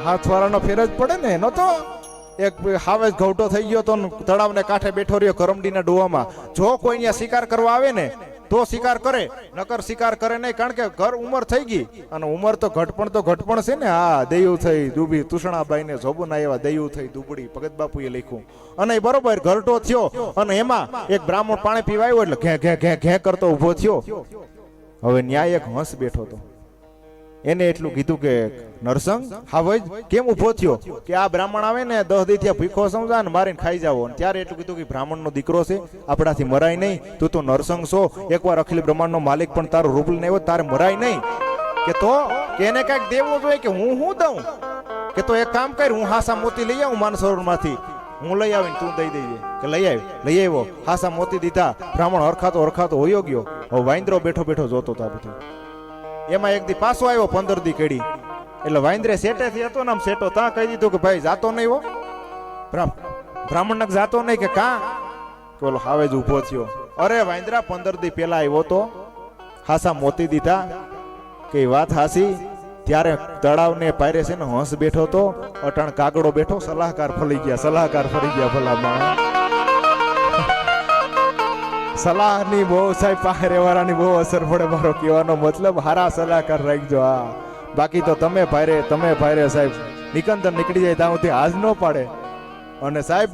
હાથ વાળાનો ફેર જ પડે ને. નતો એક હાવે ઘઉટો થઈ ગયો તો તળાવને કાંઠે બેઠો રહ્યો કરમડીના ડોવામાં. જો કોઈ અહીંયા શિકાર કરવા આવે ને તો શિકાર કરે, નકર શિકાર કરે નહીં. કારણ કે ઘર ઉંમર થઈ ગઈ અને ઉંમર તો ઘટપણ છે ને. હા, દયું થઈ દુબી તુષણાબાઈ ને જોબુના એવા દયું થઈ દુબડી ભગત બાપુએ લખ્યું. અને એ બરોબર ઘરટો થયો અને એમાં એક બ્રાહ્મણ પાણી પીવા આવ્યો એટલે ઘે ઘે ઘે ઘે કરતો ઉભો થયો. હવે ન્યાય એક હંસ બેઠો હતો. એને એટલું કીધું કે નરસંગ હાવજ કેમ ઉભો થયો? કે આ બ્રાહ્મણ આવે ને 10 દી થયા ભૂખો સમજા ને મારીને ખાઈ જાવો. ત્યારે એટલું કીધું કે બ્રાહ્મણનો દીકરો છે, આપણાથી મરાય નહીં. તું તો નરસંગ છો, એકવાર અખિલ બ્રહ્માંડનો માલિક પણ તારો રૂપ લઈને આવ્યો, તારે મરાય નહીં. કે તો કે એને કઈક દેવું જોઈએ. કે હું દઉં? કે તો એક કામ કર, હું હાસા મોતી લઈ આવું માનસરોવરમાંથી, હું લઈ આવીને તું દઈ દેજે. કે લઈ આવ્યો. હાસા મોતી દીધા. બ્રાહ્મણ હરખાતો હોયો ગયો. હવે વાંદરો બેઠો જોતો હતો બધું. એમાં એક દી પાછો આવ્યો 15 દી કેડી. એટલે વાંદરે સેટેથી હતો ને આમ સેટો ત્યાં કહી દીધું કે ભાઈ જાતો નહીં હો. બ્રાહ્મણ નક જાતો નહીં. કે કા? બોલો હાવે જ ઉભો થયો. અરે વાંદરા 15 દી પેલા આવ્યો તો, હાસા મોતી દીધા. કે વાત હાસી. ત્યારે તળાવને પાયરે છે ને હંસ બેઠો તો, અટાણ કાગડો બેઠો. સલાહકાર ફરી ગયા ભલા. સલાહની બહુ સાહેબ પાયરે વાળાની બહુ અસર પડે. મારો કહેવાનો મતલબ હારા સલાહકાર રાખજો. હા, બાકી તો તમે ભાઈરે સાહેબ નિકંદન નીકળી જાય ત્યાં સુધી હાજ ન પાડે. અને સાહેબ